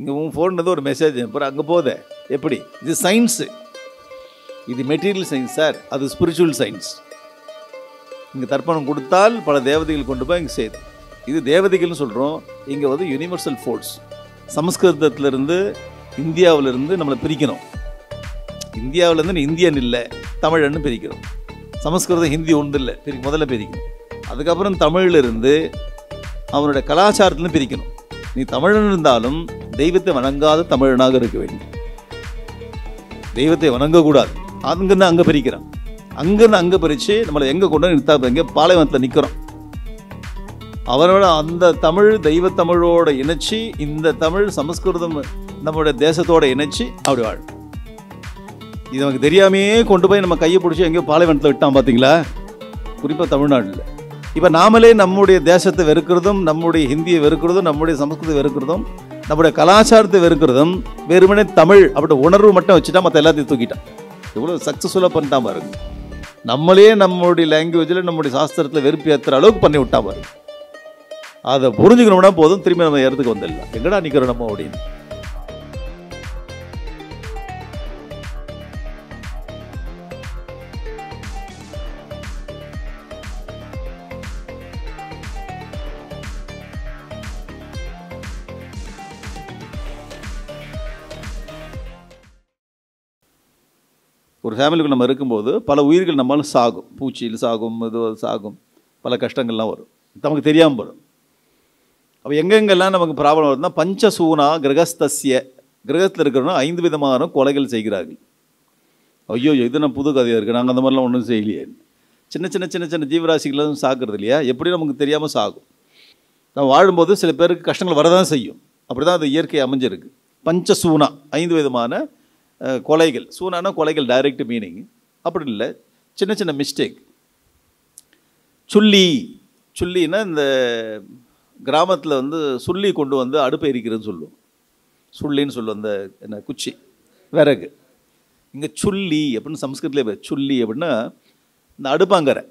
இங்கே உன் ஃபோன்றது ஒரு மெசேஜ் அப்புறம் அங்கே போதே எப்படி? இது சயின்ஸு, இது மெட்டீரியல் சயின்ஸ் சார், அது ஸ்பிரிச்சுவல் சயின்ஸ். இங்கே தர்ப்பணம் கொடுத்தால் பல தேவதைகள் கொண்டு போய் இங்கே செய்யுது. இது தேவதைகள்னு சொல்கிறோம், இங்கே வந்து யூனிவர்சல் ஃபோர்ஸ். சமஸ்கிருதத்திலிருந்து இந்தியாவிலிருந்து நம்மளை பிரிக்கணும். இந்தியாவிலேருந்து இந்தியன் இல்லை தமிழன்னு பிரிக்கிறோம். சமஸ்கிருதம் ஹிந்தி ஒன்று இல்லை, முதல்ல பிரிக்கணும். அதுக்கப்புறம் தமிழிலிருந்து அவனுடைய கலாச்சாரத்துலேருந்து பிரிக்கணும். நீ தமிழன் இருந்தாலும் தெய்வத்தை வணங்காத தமிழனாக இருக்க வேண்டும். தெய்வத்தை வணங்கக்கூடாது. அங்கேருந்து அங்கே பிரிக்கிறான். அங்கேருந்து அங்கே பிரித்து நம்மளை எங்கே கொண்டு வந்து நிறுத்தா, எங்கே பாலைவனத்தில் நிற்கிறோம். அவனோட அந்த தமிழ் தெய்வத்தமிழோட இணைச்சி, இந்த தமிழ் சமஸ்கிருதம் நம்மளுடைய தேசத்தோடு இணைச்சி அப்படி வாழும். இது நமக்கு தெரியாமையே கொண்டு போய் நம்ம கையை பிடிச்சி எங்கேயோ பாலைவனத்தில் விட்டான் பார்த்தீங்களா, குறிப்பாக தமிழ்நாட்டில். இப்போ நாமளே நம்முடைய தேசத்தை வெறுக்கிறதும், நம்முடைய ஹிந்தியை வெறுக்கிறதும், நம்முடைய சமஸ்கிருதத்தை வெறுக்கிறதும், நம்முடைய கலாச்சாரத்தை வெறுக்கிறதும், வெறுமனே தமிழ் அப்படி உணர்வு மட்டும் வச்சுட்டா மற்ற எல்லாத்தையும் தூக்கிட்டான். எவ்வளோ சக்ஸஸ்ஃபுல்லாக பண்ணிட்டான் பாருங்க. நம்மளே நம்முடைய லாங்குவேஜில் நம்முடைய சாஸ்திரத்தில் வெறுப்பு ஏற்றுற அளவுக்கு பண்ணி விட்டா பாருங்க. அதை புரிஞ்சுக்கணும்னா போதும், திரும்பி நம்ம இடத்துக்கு வந்துடலாம். எங்கடா நிற்கிறோம் நம்ம அப்படின்னு. ஒரு ஃபேமிலிக்குள்ள நம்ம இருக்கும்போது பல உயிர்கள் நம்மளால் சாகும். பூச்சியில் சாகும், இது சாகும், பல கஷ்டங்கள்லாம் வரும், நமக்கு தெரியாமல் வரும். அப்போ எங்கெங்கெல்லாம் நமக்கு ப்ராப்ளம் வருதுன்னா, பஞ்சசூனா கிரகஸ்தஸ்ய, கிரகத்தில் இருக்கிறவங்க 5 விதமான கொலைகள் செய்கிறார்கள். ஐயோ இது நான் புது கதையாக இருக்குது, நாங்கள் அந்த மாதிரிலாம் ஒன்றும் செய்யலையே. சின்ன சின்ன சின்ன சின்ன ஜீவராசிகளும் சாகிறது இல்லையா, எப்படி நமக்கு தெரியாமல் சாகும். நம்ம வாழும்போது சில பேருக்கு கஷ்டங்கள் வரதான் செய்யும். அப்படி தான் அது இயற்கை அமைஞ்சிருக்கு. பஞ்சசூனா 5 விதமான கொலைகள். சூனானா கொலைகள், டைரக்ட் மீனிங். அப்படி இல்லை, சின்ன சின்ன மிஸ்டேக். சுள்ளி, சுள்ளின்னா இந்த கிராமத்தில் வந்து சுள்ளி கொண்டு வந்து அடுப்பை எரிக்கிறதுன்னு சொல்லுவோம். சுள்ளின்னு சொல்லுவோம், அந்த என்ன குச்சி விறகு. இங்கே சுள்ளி அப்படின்னு சமஸ்கிருதத்தில் சுள்ளி அப்படின்னா இந்த அடுப்பாங்கரை.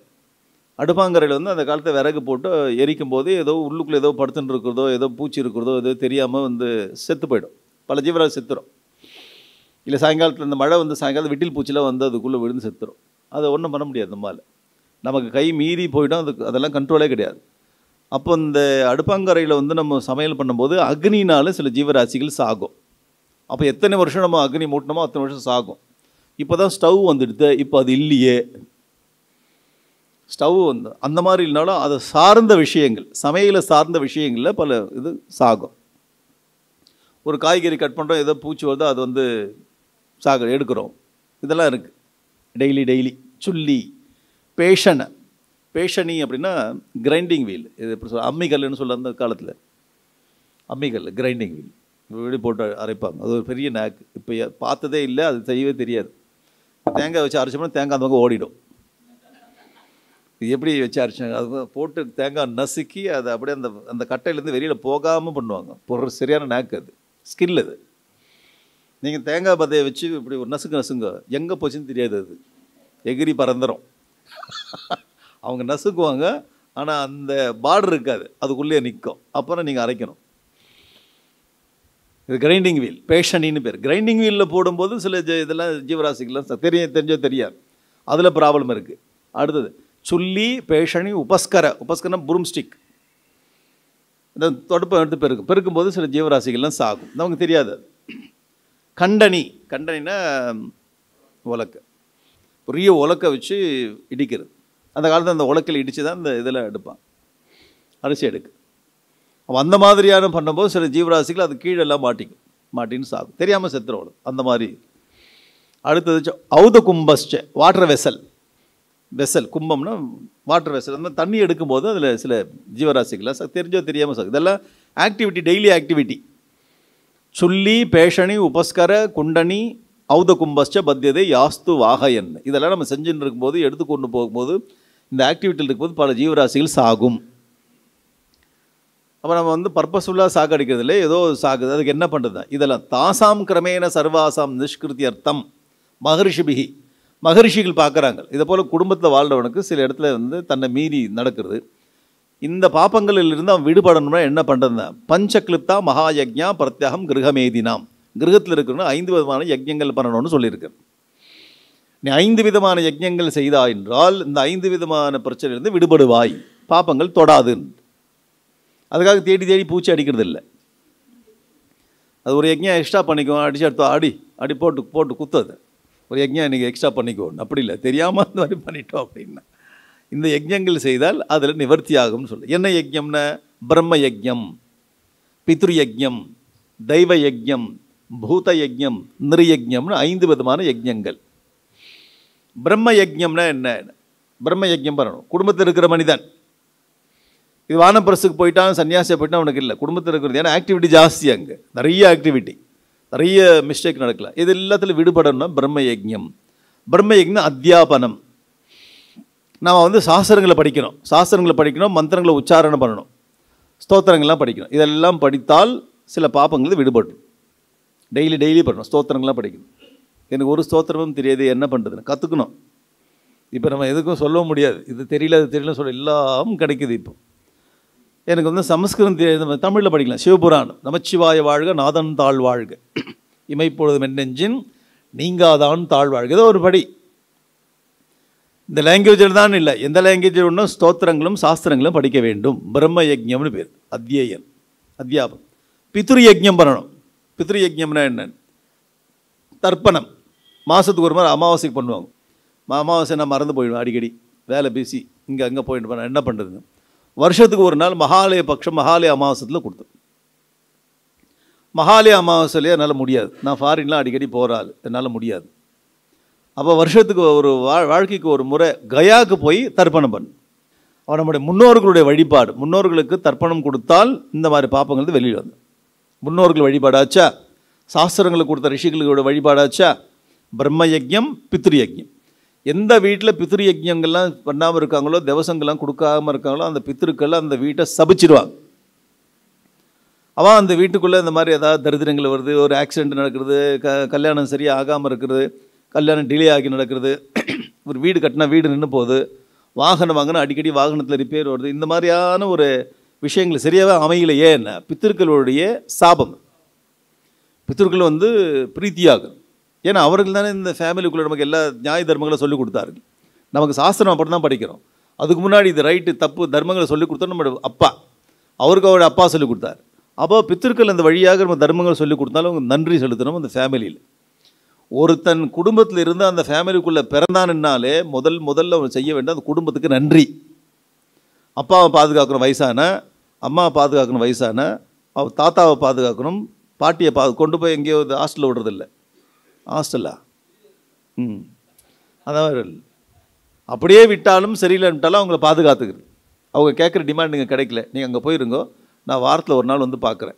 அடுப்பாங்கரையில் வந்து அந்த காலத்தில் விறகு போட்டு எரிக்கும் போது ஏதோ உள்ளுக்குள்ளே ஏதோ படுத்துன்னு இருக்கிறதோ, ஏதோ பூச்சி இருக்கிறதோ, ஏதோ தெரியாமல் வந்து செத்து போயிடும். பல ஜீவராசி செத்துரும். இல்லை சாயங்காலத்தில் இந்த மழை வந்து சாயங்காலம் விட்டில் பூச்சிலாம் வந்து அதுக்குள்ளே விழுந்து செத்துரும். அதை ஒன்றும் பண்ண முடியாது நம்மால். நமக்கு கை மீறி போயிடும், அதெல்லாம் கண்ட்ரோலே கிடையாது. அப்போ இந்த அடுப்பாங்கரையில் வந்து நம்ம சமையல் பண்ணும்போது அக்னினால சில ஜீவராசிகள் சாகும். அப்போ எத்தனை வருஷம் நம்ம அக்னி மூட்டினோமோ அத்தனை வருஷம் சாகும். இப்போ தான் ஸ்டவ் வந்துடுது, இப்போ அது இல்லையே. ஸ்டவ் வந்து அந்த மாதிரி இல்லைனாலும் அதை சார்ந்த விஷயங்கள், சமையலை சார்ந்த விஷயங்களில் பல இது சாகும். ஒரு காய்கறி கட் பண்ணுறோம், ஏதோ பூச்சி வருதோ அது வந்து எடுக்கிறோம். இதெல்லாம் இருக்குது டெய்லி. சுள்ளி. பேஷனி அப்படின்னா கிரைண்டிங் வீல். இது எப்படி சொல்ல, அம்மிக்கல்லுன்னு சொல்ல அந்த காலத்தில். அம்மிக்கல் கிரைண்டிங் வீல் இப்படி போட்டு அரைப்பாங்க. அது ஒரு பெரிய நாக்கு. இப்போ பார்த்ததே இல்லை, அது செய்யவே தெரியாது. தேங்காய் வச்சு அரைச்சோம்னா தேங்காய் அந்த பக்கம் ஓடிடும். இது எப்படி வச்சு அரைச்சாங்க, அது போட்டு தேங்காய் நசுக்கி அதை அப்படியே அந்த அந்த கட்டையிலேருந்து வெளியில் போகாமல் பண்ணுவாங்க. பொருள் சரியான நாக்கு, அது ஸ்கில். அது நீங்கள் தேங்காய் பதையை வச்சு இப்படி ஒரு நசுங்க எங்கே போச்சுன்னு தெரியாது, அது எகிரி பறந்துடும். அவங்க நசுக்குவாங்க, ஆனால் அந்த பார்டர் இருக்காது, அதுக்குள்ளேயே நிற்கும். அப்புறம் நீங்கள் அரைக்கணும். இது கிரைண்டிங் வீல், பேஷனின்னு பேர். கிரைண்டிங் வீலில் போடும்போது சில இதெல்லாம் ஜீவராசிகள்லாம் தெரிஞ்சோ தெரியாது, அதில் ப்ராப்ளம் இருக்குது. அடுத்தது சுள்ளி, பேஷனி, உபஸ்கரனா புரூம்ஸ்டிக். இந்த தொடுப்பை எடுத்து பெருக்கும்போது சில ஜீவராசிகள்லாம் சாகும், நமக்கு தெரியாது. கண்டனின்னா உலக்கை, பெரிய உலக்கை வச்சு இடிக்கிறது. அந்த காலத்தில் அந்த உலக்கையில் இடித்து தான் இந்த இதில் எடுப்பான், அரிசி எடுக்கு. அப்போ அந்த மாதிரியான பண்ணும்போது சில ஜீவராசிகள் அது கீழெல்லாம் மாட்டின்னு சாகும், தெரியாமல் செத்துறோம் அந்த மாதிரி. அடுத்தது ஔத கும்பஸ்ச, வாட்டர் வெசல். கும்பம்னா வாட்டர் வெசல். அந்த தண்ணி எடுக்கும்போது அதில் சில ஜீவராசிகள்லாம் தெரிஞ்சோ தெரியாமல் சாகும். இதெல்லாம் ஆக்டிவிட்டி, டெய்லி ஆக்டிவிட்டி. சுள்ளி, பேஷனி, உபஸ்கர, குண்டனி, ஔத கும்பஸ்ச பத்தியதை யாஸ்து வாகயன். இதெல்லாம் நம்ம செஞ்சுன்னு இருக்கும்போது, எடுத்துக்கொண்டு போகும்போது, இந்த ஆக்டிவிட்டியில் இருக்கும்போது பல ஜீவராசிகள் சாகும். அப்போ நம்ம வந்து பர்பஸ்ஃபுல்லாக சாகடிக்கிறது இல்லை, ஏதோ சாகுது. அதுக்கு என்ன பண்ணுறது? இதெல்லாம் தாசாம் கிரமேண சர்வாசாம் நிஷ்கிருத்தியர்த்தம் மகரிஷிபிகி. மகரிஷிகள் பார்க்குறாங்க. இதை போல் குடும்பத்தில் வாழ்கிறவனுக்கு சில இடத்துல வந்து தன்னை மீறி நடக்கிறது. இந்த பாப்பங்களிலிருந்து அவன் விடுபடணும்னா என்ன பண்ணுறதுனா பஞ்சக்லிப்தா மகாயஜ்ஞா பிரத்யாகம் கிரகமேதினாம். கிரகத்தில் இருக்கிறவங்க 5 விதமான யஜ்ஞங்கள் பண்ணணும்னு சொல்லியிருக்கு. நீ 5 விதமான யஜ்ஞங்கள் செய்தா என்றால் இந்த 5 விதமான பிரச்சனையிலிருந்து விடுபடுவாய், பாப்பங்கள் தொடாது. அதுக்காக தேடி தேடி பூச்சி அடிக்கிறது இல்லை. அது ஒரு யஜ்ஞம் எக்ஸ்ட்ரா பண்ணிக்கோ, அடிச்சு எடுத்தோ அடி போட்டு போட்டு குத்துது ஒரு யஜ்ஞம் இன்றைக்கி எக்ஸ்ட்ரா பண்ணிக்கோ, அப்படி இல்லை, தெரியாமல் இந்த மாதிரி பண்ணிட்டோம் அப்படின்னா இந்த யஜ்ஞங்கள் செய்தால் அதில் நிவர்த்தி ஆகும்னு சொல்லு. என்ன யஜ்ஞம்னா பிரம்ம யஜ்ஞம், பித்ரு யஜ்ஞம், தெய்வ யஜ்ஞம், பூத யஜ்ஞம், நிர்யஜ்ஞம்னு 5 விதமான யஜ்ஞங்கள். பிரம்ம யஜ்ஞம்னா என்ன? பிரம்ம யஜ்ஞம் பண்ணணும். குடும்பத்தில் இருக்கிற மனிதன் இது வானப்பிரசுக்கு போயிட்டான், சன்னியாசியை போயிட்டான், அவனுக்கு இல்லை, குடும்பத்தில் இருக்கிறது. ஏன்னா ஆக்டிவிட்டி ஜாஸ்தி, அங்கே நிறைய ஆக்டிவிட்டி, நிறைய மிஸ்டேக் நடக்கலாம். இது எல்லாத்துலையும் விடுபடணும்னா பிரம்ம யஜ்ஞம். பிரம்ம யஜ்ஞம் அத்தியாபனம். நாம் சாஸ்திரங்களை படிக்கணும், மந்திரங்களை உச்சாரணம் பண்ணணும், ஸ்தோத்திரங்கள்லாம் படிக்கணும். இதெல்லாம் படித்தால் சில பாப்பங்கள் விடுபடும். டெய்லி பண்ணணும், ஸ்தோத்திரங்கள்லாம் படிக்கணும். எனக்கு ஒரு ஸ்தோத்திரமும் தெரியாது, என்ன பண்ணுறதுன்னு கற்றுக்கணும். இப்போ நம்ம எதுக்கும் சொல்ல முடியாது, இது தெரியல அது தெரியல சொல்ல, எல்லாம் கிடைக்குது. இப்போ எனக்கு சமஸ்கிருதம் தெரியாது, தமிழில் படிக்கலாம். சிவபுராணம், நமச்சிவாய வாழ்க நாதன் தாழ் வாழ்க, இமைப்பொழுது மென்னெஞ்சின் நீங்காதான் தாழ் வாழ்க, ஏதோ ஒரு படி. இந்த லாங்குவேஜில் தான் இல்லை, எந்த லாங்குவேஜில் ஒன்றும் ஸ்தோத்திரங்களும் சாஸ்திரங்களும் படிக்க வேண்டும். பிரம்ம யஜ்ஞம்னு பேர், அத்தியாபம். பித்ரு யஜ்ஞம் பண்ணணும். பித்ரு யஜ்ஞம்னா என்ன? தர்ப்பணம். மாதத்துக்கு ஒரு மாதிரி அமாவாசைக்கு பண்ணுவாங்க. அமாவாசை நான் மறந்து போயிடுவேன், அடிக்கடி வேலை பேசி இங்கே அங்கே போயிட்டு என்ன பண்ணுறதுன்னு. வருஷத்துக்கு ஒரு நாள் மகாலய பட்சம், மகாலய அமாவாசத்தில் கொடுத்தோம். மகாலய அமாவாசையிலே என்னால் முடியாது, நான் ஃபாரின்லாம் அடிக்கடி போகிறாள், என்னால் முடியாது. அப்போ வருஷத்துக்கு ஒரு வாழ்க்கைக்கு ஒரு முறை கயாவுக்கு போய் தர்ப்பணம் பண்ணு. அவன் நம்முடைய முன்னோர்களுடைய வழிபாடு, முன்னோர்களுக்கு தர்ப்பணம் கொடுத்தால் இந்த மாதிரி பாப்பங்கள் வெளியில் வந்து. முன்னோர்கள் வழிபாடாச்சா, சாஸ்திரங்களுக்கு கொடுத்த ரிஷிகளோட வழிபாடாச்சா. பிரம்ம யஜ்ஞம், பித்ரு யஜ்ஞம். எந்த வீட்டில் பித்ரு யஜ்ஞங்கள்லாம் பண்ணாமல் இருக்காங்களோ, திவசங்கள்லாம் கொடுக்காமல் இருக்காங்களோ, அந்த பித்ருக்கள்லாம் அந்த வீட்டை சபிச்சிடுவாங்க. அவன் அந்த வீட்டுக்குள்ளே இந்த மாதிரி ஏதாவது தரித்திரங்கள் வருது, ஒரு ஆக்சிடெண்ட் நடக்கிறது, கல்யாணம் சரியாக ஆகாமல் இருக்கிறது, கல்யாணம் டிலே ஆகி நடக்கிறது, ஒரு வீடு கட்டினா வீடு நின்று போகுது, வாகனம் வாங்கினா அடிக்கடி வாகனத்தில் ரிப்பேர் வருது, இந்த மாதிரியான ஒரு விஷயங்கள் சரியாகவே அமையலையே. என்ன? பித்திருக்களுடைய சாபம். பித்திருக்கள் பிரீத்தியாகும். ஏன்னா அவர்கள் தானே இந்த ஃபேமிலிக்குள்ளே நமக்கு எல்லா நியாய தர்மங்களை சொல்லிக் கொடுத்தார்கள். நமக்கு சாஸ்திரம் அப்படி தான் படிக்கிறோம். அதுக்கு முன்னாடி இது ரைட்டு தப்பு தர்மங்களை சொல்லிக் கொடுத்தா நம்மளோட அப்பா, அவருக்கு அவரோட அப்பா சொல்லிக் கொடுத்தார். அப்போ பித்திருக்கள் அந்த வழியாக நம்ம தர்மங்களை சொல்லிக் கொடுத்தாலும் அவங்க நன்றி செலுத்தணும். அந்த ஃபேமிலியில் ஒருத்தன் குடும்பத்தில் இருந்து அந்த ஃபேமிலிக்குள்ளே பிறந்தான்னாலே முதல்ல அவன் செய்ய வேண்டாம் அந்த குடும்பத்துக்கு நன்றி. அப்பாவை பாதுகாக்கணும் வயசான, அம்மாவை பாதுகாக்கணும் வயசான, அவள் தாத்தாவை பாதுகாக்கணும், பாட்டியை கொண்டு போய் எங்கேயோ ஹாஸ்டலில் விடுறதில்லை. ஹாஸ்டலா? அதான் அப்படியே விட்டாலும் சரியில்லை விட்டாலும் அவங்கள பாதுகாத்துக்கிறது. அவங்க கேட்குற டிமாண்ட் நீங்கள் கிடைக்கல, நீங்கள் அங்கே போயிருங்கோ, நான் வாரத்தில் ஒரு நாள் பார்க்குறேன்,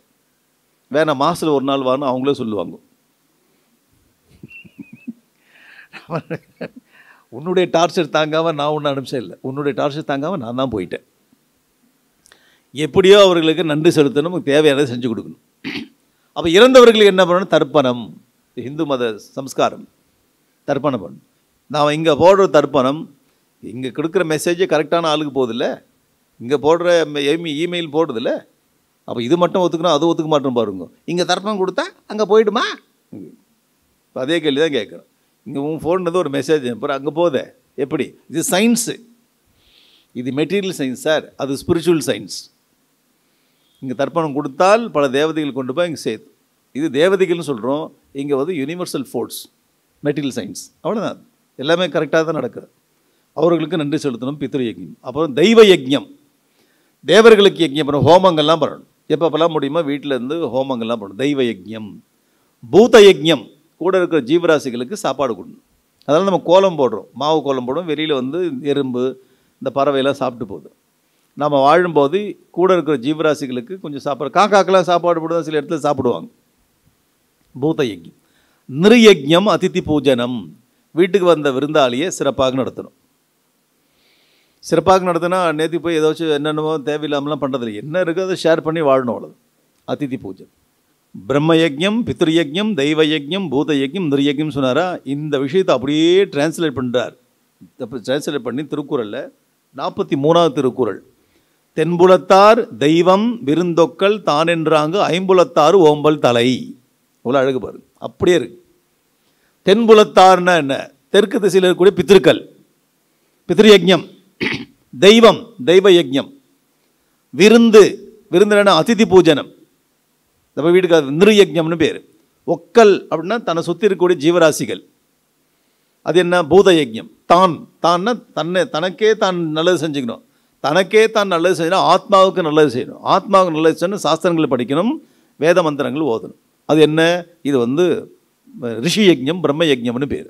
வேணா மாதத்தில் ஒரு நாள் வான்னு அவங்களே சொல்லுவாங்க. உன்னுடைய டார்ச்சர் தாங்காமல் நான் ஒன்றும் அனுப்பிச்சே இல்லை, உன்னுடைய டார்ச்சர் தாங்காமல் நான் தான் போயிட்டேன். எப்படியோ அவர்களுக்கு நன்றி செலுத்தணும், நமக்கு தேவையானதை செஞ்சு கொடுக்கணும். அப்போ இறந்தவர்களுக்கு என்ன பண்ணணும்? தர்ப்பணம். இந்து மத சம்ஸ்காரம், தர்ப்பணம் பண்ணணும். நான் இங்கே போடுற தர்ப்பணம், இங்கே கொடுக்குற மெசேஜே கரெக்டான ஆளுக்கு போகுதில்ல, இங்கே போடுற இமெயில் போடுறதில்ல. அப்போ இது மட்டும் ஒத்துக்கணும், அது ஒத்துக்க மாட்டோம் பாருங்க. இங்கே தர்ப்பணம் கொடுத்தா அங்கே போயிடுமா? அதே கேள்வி தான் கேட்குறோம். இங்கே உன் ஃபோன் ஒரு மெசேஜ் அப்புறம் அங்கே போதே எப்படி? இது சயின்ஸு, இது மெட்டீரியல் சயின்ஸ் சார், அது ஸ்பிரிச்சுவல் சயின்ஸ். இங்கே தர்ப்பணம் கொடுத்தால் பல தேவதைகள் கொண்டு போய் இங்கே சேர்த்து, இது தேவதைகள்னு சொல்கிறோம், இங்கே யூனிவர்சல் ஃபோர்ஸ், மெட்டீரியல் சயின்ஸ். அவ்வளோதான், எல்லாமே கரெக்டாக தான் நடக்குது. அவர்களுக்கு நன்றி செலுத்தணும். பித்ரு யஜ்ஞம். அப்புறம் தெய்வ யஜ்ஞம், தேவர்களுக்கு யஜ்ஞம் பண்ணணும், ஹோமங்கள்லாம் பண்ணணும். எப்பப்பெல்லாம் முடியுமோ வீட்டில் இருந்து ஹோமங்கள்லாம் பண்ணணும். தெய்வ யஜ்ஞம். பூத யஜ்ஞம், கூட இருக்கிற ஜீவராசிகளுக்கு சாப்பாடு கொடுக்கணும். அதனால் நம்ம கோலம் போடுறோம், மாவு கோலம் போடுறோம், வெளியில் எறும்பு இந்த பறவையெல்லாம் சாப்பிட்டு போகுது. நம்ம வாழும்போது கூட இருக்கிற ஜீவராசிகளுக்கு கொஞ்சம் சாப்பாடு, காக்காக்கெல்லாம் சாப்பாடு போடுதான், சில இடத்துல சாப்பிடுவாங்க. பூத யஜ்ஞம். நிர்யஜ்ஞம் அதிதி பூஜனம், வீட்டுக்கு வந்த விருந்தாளியை சிறப்பாக நடத்தணும். சிறப்பாக நடத்தினா நேற்று போய் ஏதாச்சும் என்னென்னமோ தேவையில்லாமலாம் பண்ணுறதில்லை, என்ன இருக்குது அதை ஷேர் பண்ணி வாழணும், அவ்வளோ. அதிதி பூஜை. பிரம்ம யஜ்ஞம், பித்ரு யஜ்ஞம், தெய்வ யஜ்ஞம், பூத யஜ்ஞம், நிர்யஜ்ஞம் சொன்னாரா? இந்த விஷயத்தை அப்படியே டிரான்ஸ்லேட் பண்ணுறார். டிரான்ஸ்லேட் பண்ணி திருக்குறளில் 43வது திருக்குறள், தென்புலத்தார் தெய்வம் விருந்தொக்கல் தான் என்றாங்க ஐம்புலத்தாறு ஓம்பல் தலை. இவ்வளோ அழகு பாருங்க, அப்படியே இருக்கு. தென்புலத்தார்னா என்ன? தெற்கு திசையில் இருக்கக்கூடிய பித்திருக்கள், பித்ருயஜ்ஞம். தெய்வம், தெய்வ யஜ்ஞம். விருந்து, விருந்துனா அதிதி பூஜனம். நம்ம வீட்டுக்கு நிருயஜ்ஞம்னு பேர். ஒக்கல் அப்படின்னா தன்னை சுற்றி இருக்கக்கூடிய ஜீவராசிகள், அது என்ன? பூத யஜ்ஞம். தான்னா தனக்கே தான் நல்லது செஞ்சுக்கணும். தனக்கே தான் நல்லது செய்யணும், ஆத்மாவுக்கு நல்லது செய்யணும். ஆத்மாவுக்கு நல்லது செய்யணும், சாஸ்திரங்களை படிக்கணும், வேத மந்திரங்கள் ஓதணும். அது என்ன? இது ரிஷி யஜ்ஞம், பிரம்ம யஜ்ஞம்னு பேர்.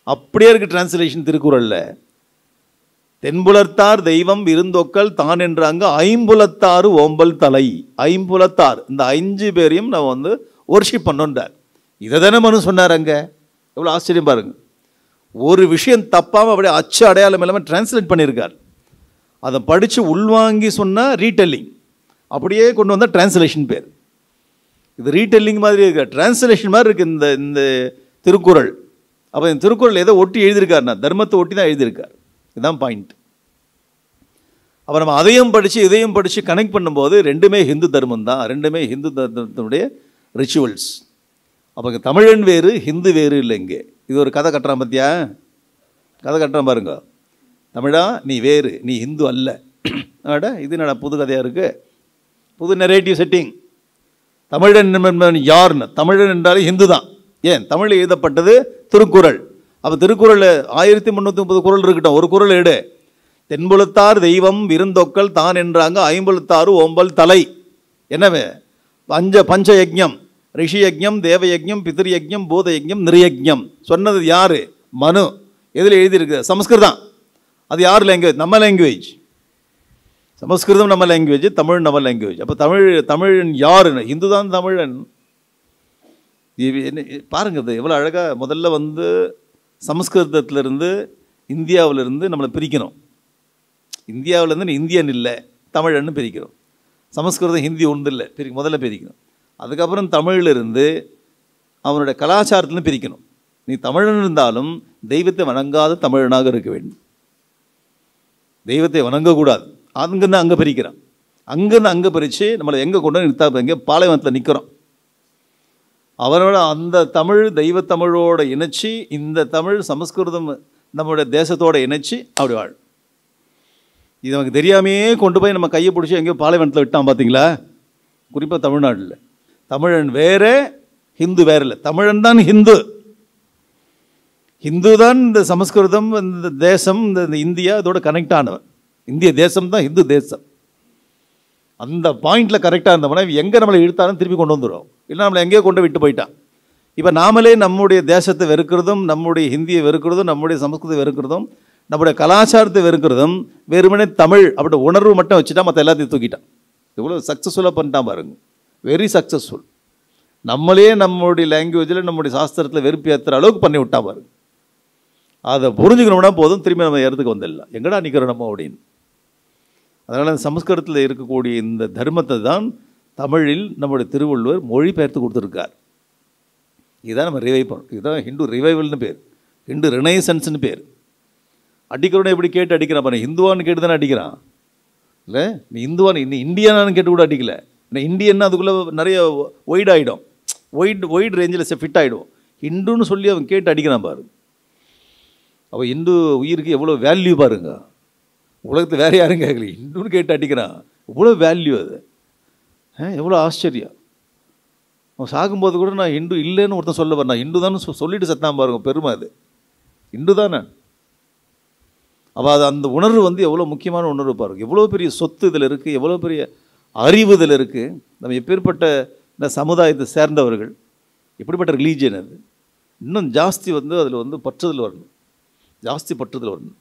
அப்படியே இருக்குது டிரான்ஸ்லேஷன் திருக்குறளில். தென்புலத்தார் தெய்வம் விருந்தொக்கல் தான் என்றாங்க ஐம்புலத்தாறு ஓம்பல் தலை. ஐம்புலத்தார், இந்த 5 பேரையும் நம்ம ஒர்ஷிப் பண்ணோன்றார். இதை தானே மனு சொன்னார். அங்கே எவ்வளோ ஆச்சரியம் பாருங்க. ஒரு விஷயம் தப்பாமல் அப்படியே அச்சு அடையாளம் இல்லாமல் டிரான்ஸ்லேட் பண்ணியிருக்கார். அதை படித்து உள்வாங்கி சொன்னால் ரீடெல்லிங், அப்படியே கொண்டு வந்தால் டிரான்ஸ்லேஷன் பேர். இது ரீடெல்லிங் மாதிரி இருக்க, டிரான்ஸ்லேஷன் மாதிரி இருக்குது இந்த திருக்குறள். அப்போ இந்த திருக்குறள் எதை ஒட்டி எழுதியிருக்காருன்னா தர்மத்தை ஒட்டி தான் எழுதியிருக்கார். இதுதான் பாயிண்ட். அப்போ நம்ம அதையும் படித்து இதையும் படித்து கனெக்ட் பண்ணும்போது ரெண்டுமே ஹிந்து தர்மம் தான், ரெண்டுமே ஹிந்து தர்மத்தினுடைய ரிச்சுவல்ஸ். அப்போ இங்கே தமிழன் வேறு ஹிந்து வேறு இல்லை. இங்கே இது ஒரு கதை கட்டுறான் பற்றியா? கதை கட்டுறான் பாருங்க. தமிழா நீ வேறு, நீ ஹிந்து அல்ல. ஆடா இது என்னடா புது கதையாக இருக்குது, புது நெரேட்டிவ் செட்டிங். தமிழன் யாருன்னு? தமிழன் என்றாலே ஹிந்து தான். ஏன்? தமிழில் எழுதப்பட்டது திருக்குறள். அப்போ திருக்குறள் 1330 குறள் இருக்கட்டும், ஒரு குறள் எடு. தென்புலத்தார் தெய்வம் விருந்தொக்கல் தான் என்றாங்க ஐம்புலத்தாறு ஓம்பல் தலை. என்னவே? பஞ்ச யஜ்ஞம், ரிஷி யஜ்ஞம், தேவ யஜ்ஞம், பித்ரு யஜ்ஞம், பூத யஜ்ஞம், நிருயஜ்ஞம். சொன்னது யார்? மனு. எதில் எழுதியிருக்கு? சமஸ்கிருதம். அது யார் லாங்குவேஜ்? நம்ம லாங்குவேஜ். சமஸ்கிருதம் நம்ம லாங்குவேஜ், தமிழ் நம்ம லாங்குவேஜ். அப்போ தமிழன் யாருன்னு? ஹிந்து தான் தமிழன். என்ன பாருங்க, இது எவ்வளோ அழகாக. முதல்ல சமஸ்கிருதத்திலிருந்து இந்தியாவிலிருந்து நம்மளை பிரிக்கணும். இந்தியாவிலேருந்து இந்தியன் இல்லை தமிழன்னு பிரிக்கிறோம். சமஸ்கிருதம் ஹிந்தி ஒன்று இல்லை, முதல்ல பிரிக்கணும். அதுக்கப்புறம் தமிழிலிருந்து அவனுடைய கலாச்சாரத்திலும் பிரிக்கணும். நீ தமிழன் இருந்தாலும் தெய்வத்தை வணங்காத தமிழனாக இருக்க வேண்டும். தெய்வத்தை வணங்கக்கூடாது. அங்கேருந்து அங்கே பிரிக்கிறான். அங்கேருந்து அங்கே பிரித்து நம்மளை எங்கே கொண்டு வந்து நிறுத்தா? எங்கே பாலைவனத்தில் நிற்கிறோம். அவனோட அந்த தமிழ் தெய்வத்தமிழோடு இணைச்சி, இந்த தமிழ் சமஸ்கிருதம் நம்மளுடைய தேசத்தோடு இணைச்சி அப்படி வாழும். இது நமக்கு தெரியாமையே கொண்டு போய் நம்ம கையை பிடிச்சி எங்கேயோ பாலைவனத்தில் விட்டான் பார்த்தீங்களா? குறிப்பாக தமிழ்நாட்டில். தமிழன் வேறு, ஹிந்து வேறு இல்லை. தமிழன் தான் ஹிந்து. ஹிந்து தான் இந்த சமஸ்கிருதம், இந்த தேசம், இந்த இந்தியா இதோட கனெக்ட் ஆனவன். இந்திய தேசம் தான் ஹிந்து தேசம். அந்த பாயிண்டில் கரெக்டாக இருந்தவனா எங்கே நம்மளை இழுத்தாலும் திருப்பி கொண்டு வந்துடும். இல்லை நம்மளை எங்கேயோ கொண்டு விட்டு போயிட்டான். இப்போ நாமளே நம்முடைய தேசத்தை வெறுக்கிறதும், நம்முடைய ஹிந்தியை வெறுக்கிறதும், நம்முடைய சமஸ்கிருதத்தை வெறுக்கிறதும், நம்முடைய கலாச்சாரத்தை வெறுக்கிறதும், வெறுமனே தமிழ் அப்படி உணர்வு மட்டும் வச்சுட்டா மற்ற எல்லாத்தையும் தூக்கிட்டான். இவ்வளோ சக்ஸஸ்ஃபுல்லாக பண்ணிட்டான் பாருங்க. Very successful. நம்மளே நம்முடைய லாங்குவேஜில் நம்முடைய சாஸ்திரத்தில் வெறுப்பு ஏற்றுற அளவுக்கு பண்ணி விட்டா பாருங்க. அதை புரிஞ்சுக்கணும்னா போதும், திரும்பி நம்ம இடத்துக்கு வந்துடலாம். எங்கடா நிற்கிறோம் நம்ம அப்படின்னு. அதனால் சமஸ்கிருதத்தில் இருக்கக்கூடிய இந்த தர்மத்தை தான் தமிழில் நம்முடைய திருவள்ளுவர் மொழிபெயர்த்து கொடுத்துருக்கார். இதுதான் நம்ம ரிவைவ் பண்ணோம். இதுதான் ஹிந்து ரிவைவல்னு பேர், ஹிந்து ரினைசன்ஸ்னு பேர். அடிக்கிறோன்னு எப்படி கேட்டு அடிக்கிறான் பாரு. ஹிந்துவான்னு கேட்டு தானே அடிக்கிறான். இல்லை நீ இந்துவான்னு, இன்னும் இந்தியானான்னு கேட்டு கூட அடிக்கல. ஏன்னா இந்தியன்னா அதுக்குள்ளே நிறைய ஒய்டு ஆகிடும், ஒய்டு ரேஞ்சில் ஃபிட் ஆகிடும். ஹிந்துன்னு சொல்லி அவன் கேட்டு அடிக்கிறான் பாரு. அவள் இந்து உயிருக்கு எவ்வளோ வேல்யூ பாருங்க. உலகத்தை வேறு யாரும் கேட்கல, ஹிந்துன்னு கேட்டு அடிக்கிறான். இவ்வளோ வேல்யூ அது. எவ்வளோ ஆச்சரியம். அவன் சாகும்போது கூட நான் ஹிந்து இல்லைன்னு ஒருத்தன் சொல்ல வரேன். நான் ஹிந்து தானே சொல்லிட்டு செத்தான் பாருங்க. பெருமை அது. ஹிந்து தானே. அப்போ அது அந்த உணர்வு எவ்வளோ முக்கியமான உணர்வு பாருங்க. எவ்வளோ பெரிய சொத்து இதில் இருக்குது, எவ்வளோ பெரிய அறிவு இதில் இருக்குது. நம்ம எப்பேற்பட்ட இந்த சமுதாயத்தை சேர்ந்தவர்கள், எப்படிப்பட்ட ரிலீஜியன் அது. இன்னும் ஜாஸ்தி அதில் பற்றுதல் வரணும், ஜாஸ்தி பற்றுதல் வரணும்.